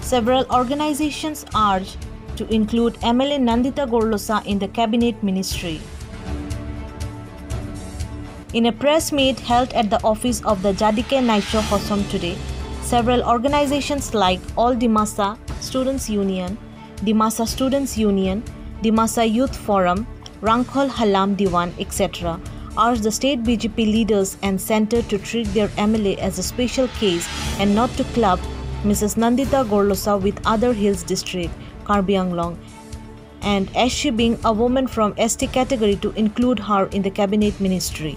Several organizations urge to include MLA Nandita Gorlosa in the cabinet ministry. In a press meet held at the office of the Jadike Naisho Hosam today, several organizations like All Dimasa Students Union, Dimasa Students Union, Dimasa Youth Forum, Rangkhol Halam Diwan, etc. urged the state BJP leaders and centre to treat their MLA as a special case and not to club Mrs. Nandita Gorlosa with other hills district, Karbi Anglong, and as she being a woman from ST category to include her in the cabinet ministry.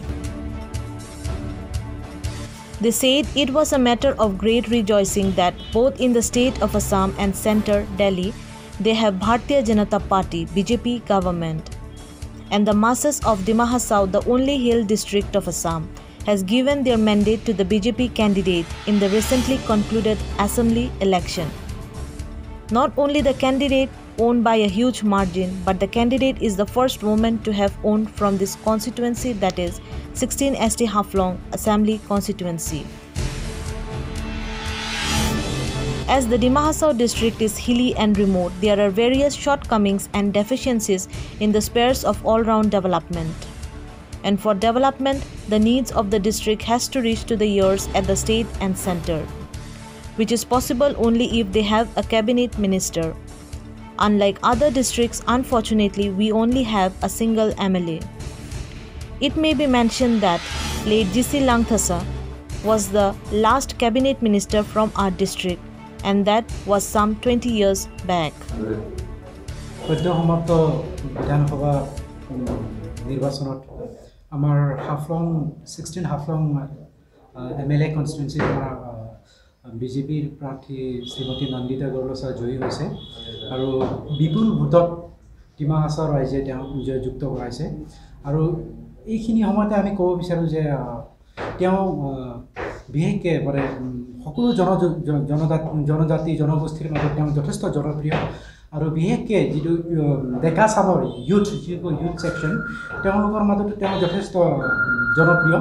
They said it was a matter of great rejoicing that both in the state of Assam and centre Delhi, they have Bharatiya Janata Party BJP government. And the masses of Dimha South, the only hill district of Assam, has given their mandate to the BJP candidate in the recently concluded assembly election. Not only the candidate won by a huge margin, but the candidate is the first woman to have won from this constituency, that is 16 ST Haflong Assembly constituency. As the Dimha South district is hilly and remote, there are various shortcomings and deficiencies in the spheres of all-round development. And for development, the needs of the district has to reach to the ears at the state and centre, which is possible only if they have a cabinet minister. Unlike other districts, unfortunately, we only have a single MLA. It may be mentioned that late GC Langthasa was the last cabinet minister from our district, and that was some 20 years back. Our Haflong 16 Haflong MLA constituency BJP Prathi Srimati Nandita Gorlosa Joy hoise aru bipul bhutot Dimha Hasar raije teo jukto horaise aru এইখিনি সময়তে আমি কব বিচাৰো যে তেওঁ বিহেকে মানে সকলো জনজাতি জনগোষ্ঠীৰ মাজত তেওঁ যথেষ্ট জনপ্ৰিয় আৰু বিহেকে যিটো ডেকা চামৰ ইউথ সেকশন তেওঁলোকৰ মাজত তেওঁ যথেষ্ট জনপ্ৰিয়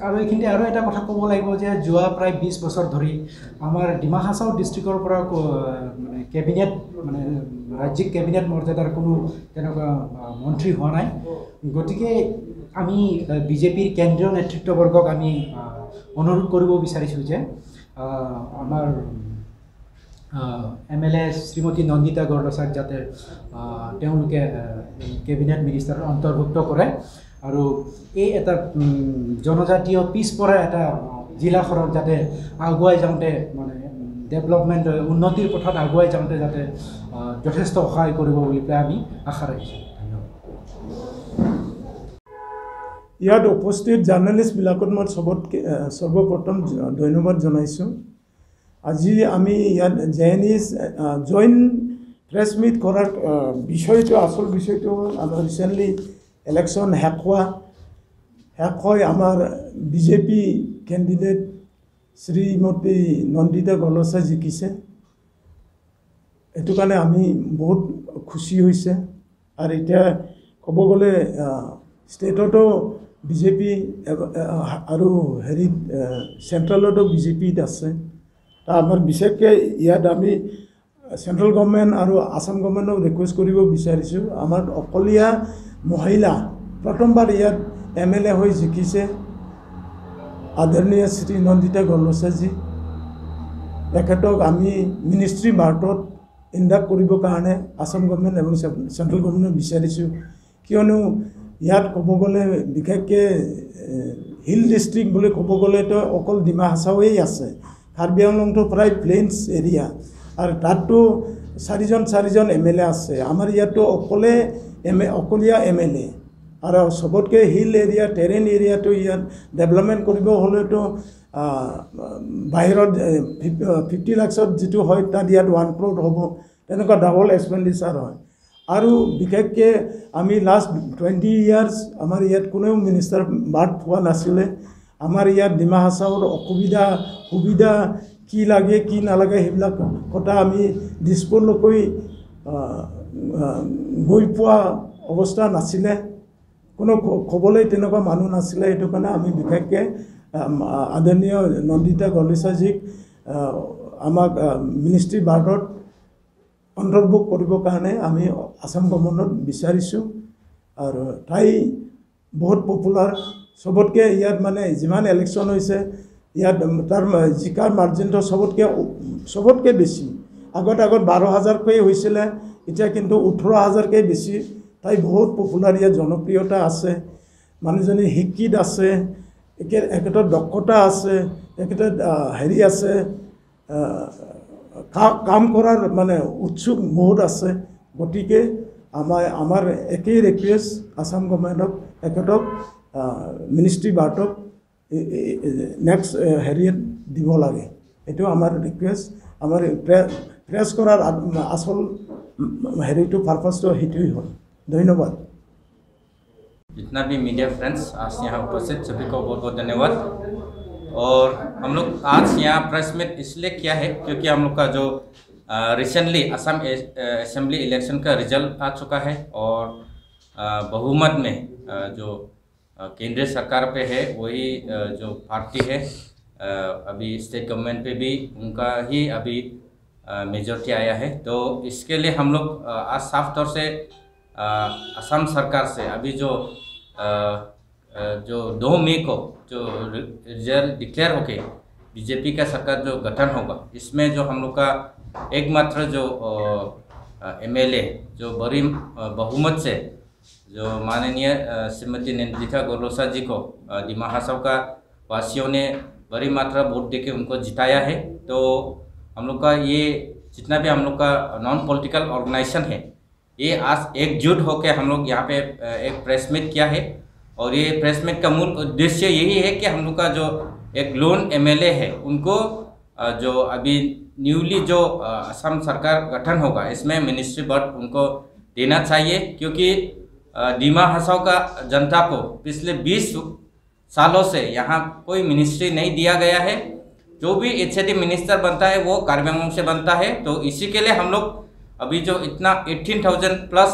আৰু এইখিনি আৰু এটা কথা ক'ব লাগিব যে যোৱা প্ৰায় 20 বছৰ ধৰি আমাৰ ডিমা হাছাও ডিস্ট্ৰিক্টৰ পৰা মানে কেবিনেট মানে ৰাজ্যিক কেবিনেট মৰ্যাদাৰ কোনো তেনেকুৱা মন্ত্ৰী হোৱা নাই গতিকে আমি বিজেপিৰ কেন্দ্ৰীয় নেতৃত্ববৰ্গক আমি অনুৰোধ কৰিব বিচাৰিছো যে আমাৰ MLA শ্ৰীমতী নন্দিতা গৰলছাক যাতে তেওঁলোকে কেবিনেট মিনিষ্টাৰৰ অন্তৰ্ভুক্ত কৰে আৰু এই এটা জনজাতীয় পিছপৰা এটা জিলাখনত যাতে আগুৱাই যাওঁতে মানে ডেভেলপমেণ্ট উন্নতিৰ পথত আগুৱাই যাওঁতে যাতে যথেষ্ট সহায় কৰিব বুলি আমি আশা ৰাখিছোঁ ইয়াত উপস্থিত জাৰ্নেলিষ্ট বিলাকত মই সৰ্বপ্ৰথম ধন্যবাদ জনাইছোঁ আজি আমি ইয়াত জেএনইছ জইন প্ৰেছ মিট কৰাৰ বিষয়টো আসল বিষয়টো আমাৰ ৰিসেন্টলি ইলেকশ্যন শেষ হয় আমাৰ বিজেপি কেণ্ডিডেট শ্ৰীমতী নন্দিতা গৰলছা জিকিছে এটো কাৰণে আমি বহুত খুশি হৈছে আৰু এতিয়া ক'ব গ'লে ষ্টেটতো বিজেপি আৰু হেৰি সেন্ট্ৰেলতো বিজেপিত আছে আমাৰ বিশেষকৈ ইয়াত আমি সেন্ট্ৰেল গভৰ্নমেণ্ট আৰু আসাম গভৰ্নমেণ্টক ৰিকুৱেষ্ট কৰিব বিচাৰিছোঁ আমাৰ অকলীয়া মহিলা প্ৰথমবাৰ ইয়াত MLA হৈ জিকিছে আদৰণীয় শ্ৰী নন্দিতা গৰলছাজী তেখেতক আমি মিনিষ্ট্ৰী মাৰ্টত ইনডাক্ট কৰিবৰ কাৰণে আসাম গভৰ্নমেণ্ট এবং সেন্ট্ৰেল গভৰ্নমেণ্ট বিচাৰিছোঁ কিয়নো ইয়াত ক'ব গ'লে বিশেষকৈ হিল ডিষ্ট্ৰিক্ট বুলি ক'ব গ'লেতো অকল ডিমা হাছাওৱেই আছে কাৰ্বি আংলংটো প্ৰায় প্লেইনছ এৰিয়া আৰু তাতো চাৰিজন MLA আছে আমাৰ ইয়াতো অকলীয়া MLA আৰু সবতকৈ হিল এৰিয়া টেৰেন এৰিয়াটো ইয়াত ডেভেলপমেণ্ট কৰিব হ'লেতো বাহিৰত 50 লাখত যিটো হয় তাত ইয়াত 1 crore হ'ব তেনেকুৱা ডাবল এক্সপেণ্ডিচাৰ হয় আৰু বিশেষকৈ আমি লাষ্ট 20 ইয়াৰ্ছ আমাৰ ইয়াত কোনো মিনিষ্টাৰ বাদ পোৱা নাছিলে আমাৰ ইয়াত ডিমা হাছাওৰ সুবিধা কি লাগে কি নালাগে সেইবিলাক কথা আমি দিছপুৰলৈকৈ গৈ পোৱা অৱস্থা নাছিলে কোনো ক'বলৈ তেনেকুৱা মানুহ নাছিলে এইটো কাৰণে আমি বিশেষকৈ আদৰণীয় নন্দিতা গৰলছাজীক আমাক মিনিষ্ট্ৰী বাৰ্ডত অন্তৰ্ভুক্ত কৰিবৰ কাৰণে আমি আসাম গভৰ্ণমেণ্টত বিচাৰিছোঁ আৰু তাই বহুত পপুলাৰ সবতকৈ ইয়াত মানে যিমান ইলেকশ্যন হৈছে ইয়াত তাৰ জিকাৰ মাৰ্জিনটো সবতকৈ বেছি আগত 12,000কৈ হৈছিলে এতিয়া কিন্তু 18,000কৈ বেছি তাই বহুত পপুলাৰ ইয়াত জনপ্ৰিয়তা আছে মানুহজনী শিক্ষিত আছে একেটা দক্ষতা আছে একেটা হেৰি আছে কাম কৰাৰ মানে উৎসুক বহুত আছে গতিকে আমাৰ একেই ৰিকুৱেষ্ট আসাম গভৰ্ণমেণ্টক একেটক মিনিষ্ট্ৰী বাৰ্ডক নেক্সট হেৰিত দিব লাগে এইটো আমাৰ ৰিকুৱেষ্ট আমাৰ প্ৰেছ কৰাৰ আচল হেৰিটো পাৰপাছটো সেইটোৱেই হ'ল ধন্যবাদ जितना भी मीडिया फ्रेंड्स आज यहाँ उपस्थित सभी को बहुत बहुत धन्यवाद। और हम लोग आज यहाँ प्रेस मीट इसलिए किया है क्योंकि हम लोग का जो रिसेंटली असम असेंबली इलेक्शन का रिजल्ट आ चुका है और बहुमत में जो केंद्रीय सरकार पे है वही जो पार्टी है अभी स्टेट गवर्नमेंट पे भी उनका ही अभी मेजॉरिटी आया है। तो इसके लिए हम लोग आज साफ तौर से असम सरकार से अभी जो 2 मई को जो रिजल्ट डिक्लेयर होके बीजेपी का सरकार जो गठन होगा इसमें जो हम लोग का एकमात्र जो एमएलए जो बड़ी बहुमत से जो माननीय श्रीमती नंदिता गोलोसा जी को डिमा हासाव का वासियों ने बड़ी मात्रा वोट देके उनको जिताया है। तो हम लोग का ये जितना भी हम लोग का नॉन पॉलिटिकल ऑर्गेनाइजेशन है ये आज एकजुट होकर हम लोग यहाँ पे एक प्रेस मीट किया है और ये प्रेस मीट का मूल उद्देश्य यही है कि हम लोग का जो एक लोन एमएलए है उनको जो अभी न्यूली जो असम सरकार गठन होगा इसमें मिनिस्ट्री बर्ड उनको देना चाहिए क्योंकि डिमा हासाव का जनता को पिछले 20 सालों से यहाँ कोई मिनिस्ट्री नहीं दिया गया है। जो भी एचएडी मिनिस्टर बनता है वो कार्यालयों से बनता है। तो इसी के लिए हम लोग अभी जो इतना 18,000 प्लस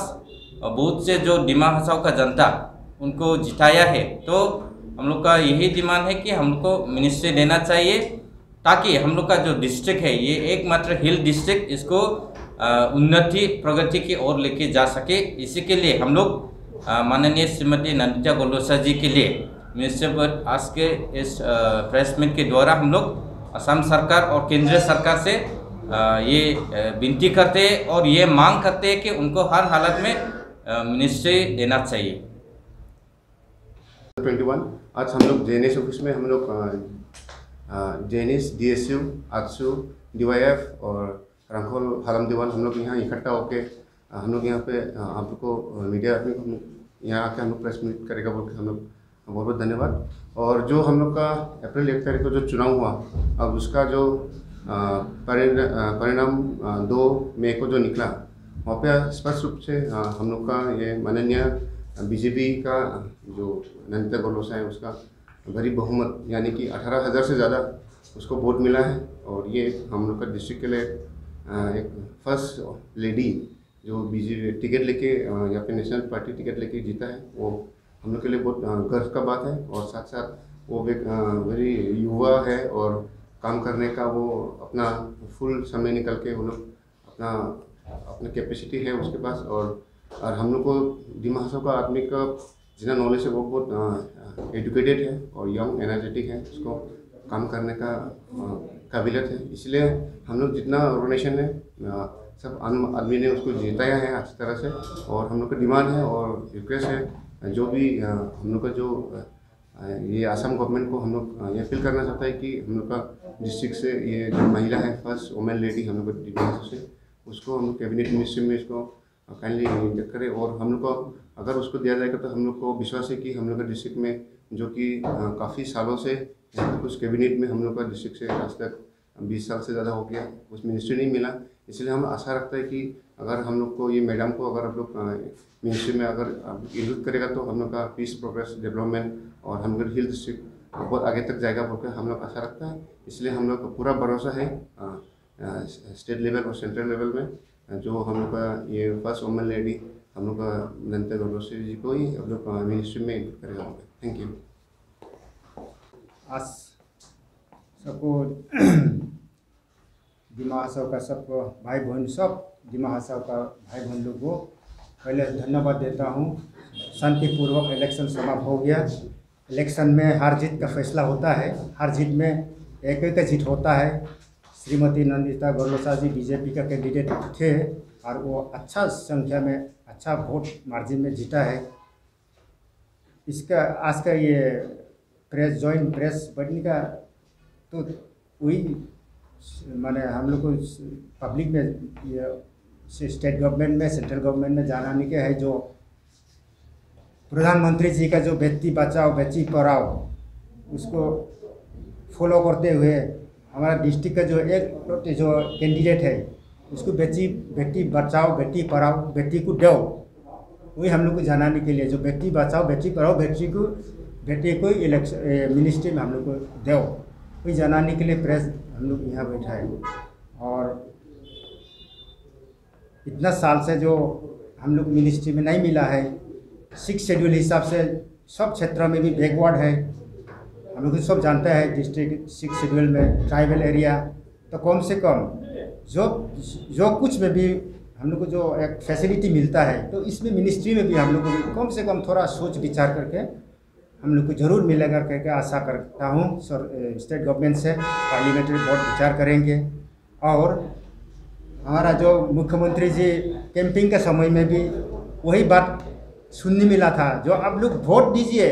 बूथ से जो डिमा हासाव का जनता उनको जिताया है तो हम लोग का यही डिमांड है कि हम लोग को मिनिस्ट्री देना चाहिए ताकि हम लोग का जो डिस्ट्रिक्ट है ये एकमात्र हिल डिस्ट्रिक्ट इसको उन्नति प्रगति की ओर लेके जा सके। इसी के लिए हम लोग माननीय श्रीमती नंदिता गोलोसा जी के लिए मिनिस्टर पर आज के इस प्रेस मीट के द्वारा हम लोग असम सरकार और केंद्रीय सरकार से ये विनती करते हैं और ये मांग करते हैं कि उनको हर हालत में मिनिस्ट्री देना चाहिए। 21 आज हम लोग जेएनएस ऑफिस में हम लोग जेएनएस डीएसयू आजसू डीवाईएफ और रंगोल हालम दीवान हम लोग यहाँ इकट्ठा होके हम लोग यहाँ पे आप लोग को मीडिया यहाँ आके हम लोग प्रेस मीट करेगा बोल के हम लोग बहुत बहुत धन्यवाद। और जो हम लोग का अप्रैल 1 तारीख को जो चुनाव हुआ अब उसका जो परिणाम 2 मई को जो निकला वहाँ पे स्पष्ट रूप से हम लोग का ये माननीय बीजेपी का जो नंदिता गोलोसा है उसका बड़ी बहुमत यानी कि 18,000 से ज़्यादा उसको वोट मिला है। और ये हम लोग का डिस्ट्रिक्ट के लिए एक फर्स्ट लेडी जो बीजेपी टिकट लेके यहाँ पे नेशनल पार्टी टिकट लेके जीता है वो हम लोग के लिए बहुत गर्व का बात है। और साथ साथ वो एक वेरी युवा है और काम करने का वो अपना फुल समय निकल के वो लोग अपना कैपेसिटी है उसके पास। और हम लोग को डिमा हासाव का आदमी का जितना नॉलेज है वो बहुत एजुकेटेड है और यंग एनर्जेटिक है उसको काम करने का काबिलियत है। इसलिए हम लोग जितना ऑर्गेनाइजेशन है सब आदमी ने उसको जिताया है अच्छी तरह से। और हम लोग का डिमांड है और रिक्वेस्ट है जो भी हम लोग का जो ये असम गवर्नमेंट को हम लोग ये अपील करना चाहता है कि हम लोग का डिस्ट्रिक्ट से ये जो महिला है फर्स्ट वुमेन लेडी हम लोग का से उसको हम लोग कैबिनेट मिनिस्ट्री में इसको काइंडली इंजेक्ट करें। और हम लोग को अगर उसको दिया जाएगा तो हम लोग को विश्वास है कि हम लोग का डिस्ट्रिक्ट में जो कि काफ़ी सालों से उस कैबिनेट में हम लोग का डिस्ट्रिक्ट से आज तक 20 साल से ज़्यादा हो गया उस मिनिस्ट्री नहीं मिला। इसलिए हम आशा रखते हैं कि अगर हम लोग को ये मैडम को अगर आप लोग मिनिस्ट्री में अगर इंक्लूड करेगा तो हम लोग का पीस प्रोग्रेस डेवलपमेंट और हम लोग हिल डिस्ट्रिक्ट बहुत आगे तक जाएगा बोलकर हम लोग आशा रखता है। इसलिए हम लोग का पूरा भरोसा है स्टेट लेवल और सेंट्रल लेवल में जो हम लोग का ये फर्स्ट वुमेन लेडी हम लोग का नंदिता गोलोसा जी को ही हम लोग मिनिस्ट्री में इंक्लूड करेगा। Thank you. आज सबको डिमा हासाओ का सब भाई बहन सब डिमा हासाओ का भाई बहन लोग को पहले धन्यवाद देता हूँ। शांतिपूर्वक इलेक्शन समाप्त हो गया। इलेक्शन में हार जीत का फैसला होता है, हार जीत में एक एक जीत होता है। श्रीमती नंदिता गोरलोसा जी बीजेपी का कैंडिडेट थे और वो अच्छा संख्या में अच्छा वोट मार्जिन में जीता है। इसका आज का ये प्रेस जॉइंट प्रेस बढ़ने का तो वही माने हम लोग को पब्लिक में ये स्टेट गवर्नमेंट में सेंट्रल गवर्नमेंट में जानाने के है जो प्रधानमंत्री जी का जो बेटी बचाओ बेटी पढ़ाओ उसको फॉलो करते हुए हमारा डिस्ट्रिक्ट का जो एक जो कैंडिडेट है उसको बेटी बचाओ बेटी पढ़ाओ बेटी को दो, वही हम लोग को जानाने के लिए जो बेटी बचाओ बेटी पढ़ाओ बेटी को इलेक्शन मिनिस्ट्री में हम लोग को दो, वही जानाने के लिए प्रेस हम लोग यहाँ बैठा है। और इतना साल से जो हम लोग मिनिस्ट्री में नहीं मिला है, 6 शेड्यूल हिसाब से सब क्षेत्रों में भी बैकवर्ड है। हम लोग सब जानते हैं डिस्ट्रिक्ट 6 शेड्यूल में ट्राइबल एरिया, तो कम से कम जो कुछ में भी हम लोग को जो एक फैसिलिटी मिलता है तो इसमें मिनिस्ट्री में भी हम लोग को भी कम से कम थोड़ा सोच विचार करके हम लोग को ज़रूर मिलेगा करके आशा करता हूँ। स्टेट गवर्नमेंट से पार्लियामेंट्री बोर्ड विचार करेंगे। और हमारा जो मुख्यमंत्री जी कैंपिंग के समय में भी वही बात सुनने मिला था, जो आप लोग वोट दीजिए,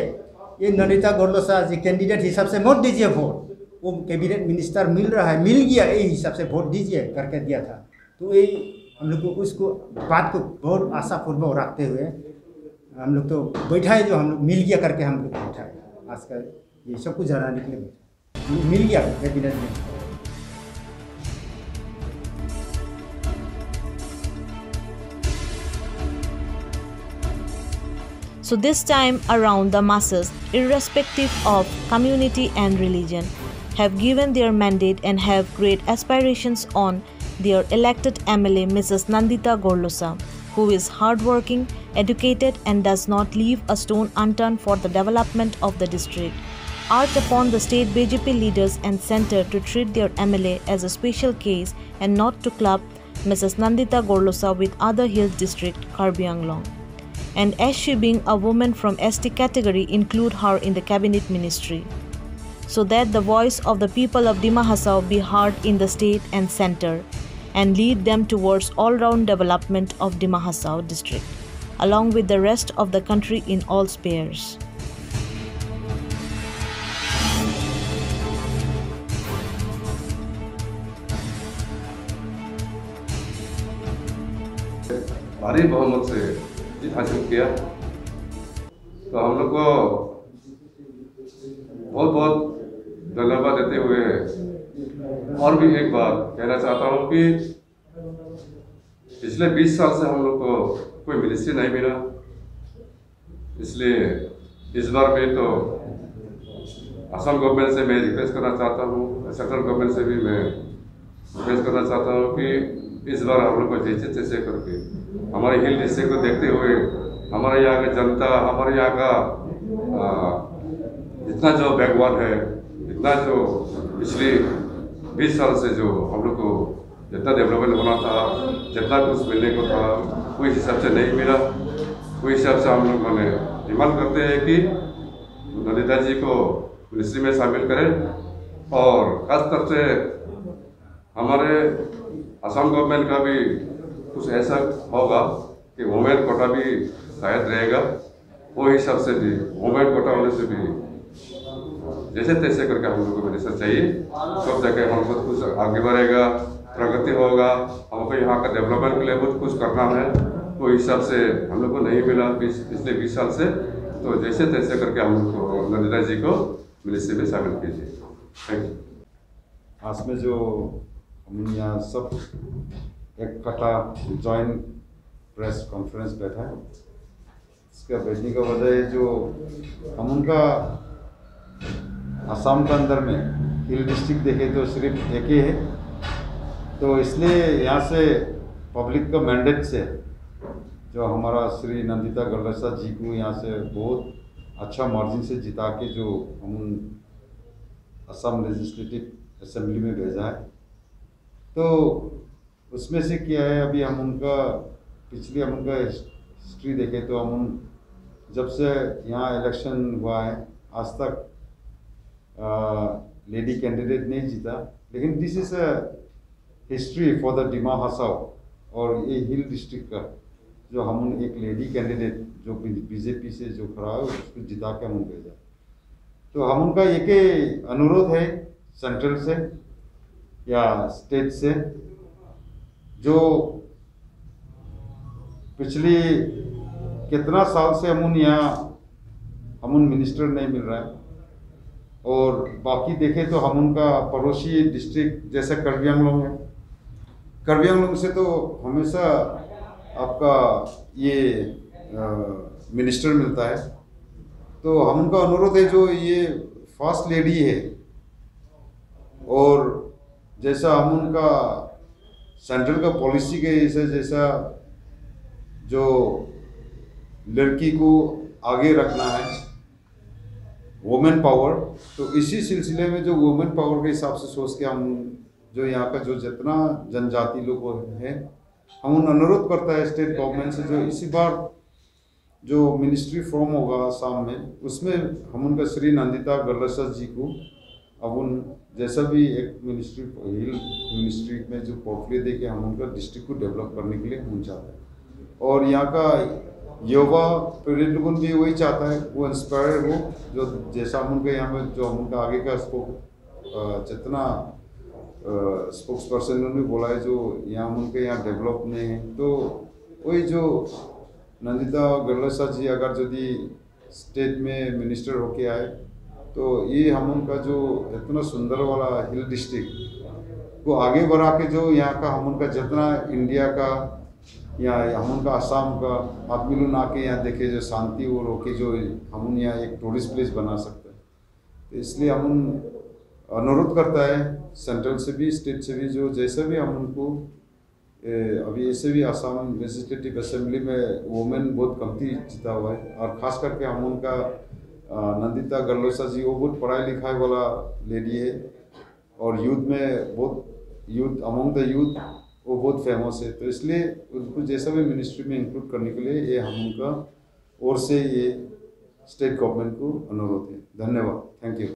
ये नंदिता गोरलोसा जी कैंडिडेट हिसाब से वोट दीजिए, वोट वो कैबिनेट मिनिस्टर मिल रहा है, मिल गया, यही हिसाब से वोट दीजिए करके दिया था। तो यही हम लोग को उसको बात को बहुत आशापूर्वक रखते हुए हम लोग तो बैठा है, जो हम लोग मिल गया करके हम लोग बैठा है। आज का ये सब कुछ जानाने के लिए बैठा, मिल गया कैबिनेट में। So this time around, the masses, irrespective of community and religion, have given their mandate and have great aspirations on their elected MLA Mrs. Nandita Gorlosa, who is hardworking, educated and does not leave a stone unturned for the development of the district. Urged upon the state BJP leaders and centre to treat their MLA as a special case and not to club Mrs. Nandita Gorlosa with other hills district Karbi Anglong. And as she being a woman from ST category, include her in the cabinet ministry, so that the voice of the people of Dima Hasao be heard in the state and centre, and lead them towards all-round development of Dima Hasao district, along with the rest of the country in all spheres. भारी बहुमत से जीत हासिल किया, तो हम लोग को बहुत बहुत धन्यवाद देते हुए और भी एक बात कहना चाहता हूँ कि पिछले 20 साल से हम लोग को कोई मिनिस्ट्री नहीं मिला, इसलिए इस बार में तो असम गवर्नमेंट से मैं रिक्वेस्ट करना चाहता हूँ, सेंट्रल गवर्नमेंट से भी मैं रिक्वेस्ट करना चाहता हूँ कि इस बार हम लोग को जैसे तैसे करके हमारे हिल डिस्ट्रिक्ट को देखते हुए हमारे यहाँ का जनता, हमारे यहाँ का जितना जो बैकवर्ड है, जितना जो पिछले 20 साल से जो हम लोग को जितना डेवलपमेंट होना था, जितना कुछ मिलने को था, कोई हिसाब से नहीं मिला। कोई हिसाब से हम लोग मैंने डिमांड करते हैं कि नंदिता जी को मिनिस्ट्री में शामिल करें और खासतौर से हमारे असम गवर्नमेंट का भी कुछ ऐसा होगा कि वुमेन कोटा भी शायद रहेगा, वो हिसाब से भी वुमेन कोटा होने से भी जैसे तैसे करके हम लोग को मिनिस्टर चाहिए, सब जगह हम बहुत कुछ आगे बढ़ेगा, प्रगति होगा, हमको यहाँ का डेवलपमेंट के लिए बहुत कुछ करना है। वो हिसाब से हम लोग को नहीं मिला पिछले 20 साल से, तो जैसे तैसे करके हम लोग को नंदिता जी को मिनिस्ट्री में शामिल कीजिए। Thank you. आज में जो हम यहाँ सब एक कटा जॉइंट प्रेस कॉन्फ्रेंस बैठा है, इसका बैठने का वजह है जो हम उनका असम के अंदर में हिल डिस्ट्रिक्ट देखे तो सिर्फ एक ही है, तो इसलिए यहाँ से पब्लिक का मैंडेट से जो हमारा श्री नंदिता गोरलोसा जी को यहाँ से बहुत अच्छा मार्जिन से जिता के जो हम असम लेजिस्लेटिव असेंबली में भेजा है, तो उसमें से क्या है, अभी हम उनका पिछली हम उनका हिस्ट्री देखें तो हम जब से यहाँ इलेक्शन हुआ है आज तक लेडी कैंडिडेट नहीं जीता, लेकिन this is a history for the Dima Hasao और ये हिल डिस्ट्रिक्ट का जो हम एक लेडी कैंडिडेट जो बीजेपी से जो खड़ा है उसको जिता के हम भेजा। तो हम उनका एक अनुरोध है सेंट्रल से या स्टेट से, जो पिछली कितना साल से हम यहाँ मिनिस्टर नहीं मिल रहा है, और बाकी देखें तो हम उनका पड़ोसी डिस्ट्रिक्ट जैसे कार्बी आंगलोंग है, कार्बी आंगलोंग से तो हमेशा आपका ये मिनिस्टर मिलता है। तो हम उनका अनुरोध है जो ये फर्स्ट लेडी है, और जैसा हम उनका सेंट्रल का पॉलिसी के हिसाब जैसा जो लड़की को आगे रखना है वुमेन पावर, तो इसी सिलसिले में जो वुमेन पावर के हिसाब से सोच के हम जो यहाँ का जो जितना जनजाति लोग हैं हम उन अनुरोध करता है स्टेट गवर्नमेंट से जो इसी बार जो मिनिस्ट्री फॉर्म होगा आसाम में, उसमें हम उनका श्री नंदिता गल्लसा जी को अब उन जैसा भी एक मिनिस्ट्री हिल मिनिस्ट्री में जो पोर्टफोलियो दे के हम उनका डिस्ट्रिक्ट को डेवलप करने के लिए हम चाहते हैं। और यहाँ का युवा पीढ़ी लोगों भी वही चाहता है, वो इंस्पायर हो जो जैसा हम उनका यहाँ पे जो हम उनका आगे का जितना स्पोक्स पर्सन ने बोला है जो यहाँ उनके यहाँ डेवलप नहीं है, तो वही जो नंदिता गल्लसा जी अगर यदि स्टेट में मिनिस्टर होके आए तो ये हम उनका जो इतना सुंदर वाला हिल डिस्ट्रिक्ट को आगे बढ़ा के जो यहाँ का हम उनका जितना इंडिया का या हम उनका आसाम का आदमी लोग आके यहाँ देखे जो शांति और होके जो हम यहाँ एक टूरिस्ट प्लेस बना सकते हैं। तो इसलिए हम अनुरोध करता है सेंट्रल से भी स्टेट से भी जो जैसे भी हम उनको अभी ऐसे भी आसाम लेजिस्लेटिव असेंबली में वुमेन बहुत कमती जीता हुआ है, और ख़ास करके हम उनका नंदिता गल्लसा जी वो बहुत पढ़ाई लिखाई वाला लेडी है और यूथ में बहुत यूथ अमंग द यूथ वो बहुत फेमस है। तो इसलिए उनको जैसा भी मिनिस्ट्री में इंक्लूड करने के लिए ये हम उनका ओर से ये स्टेट गवर्नमेंट को अनुरोध है। धन्यवाद, थैंक यू।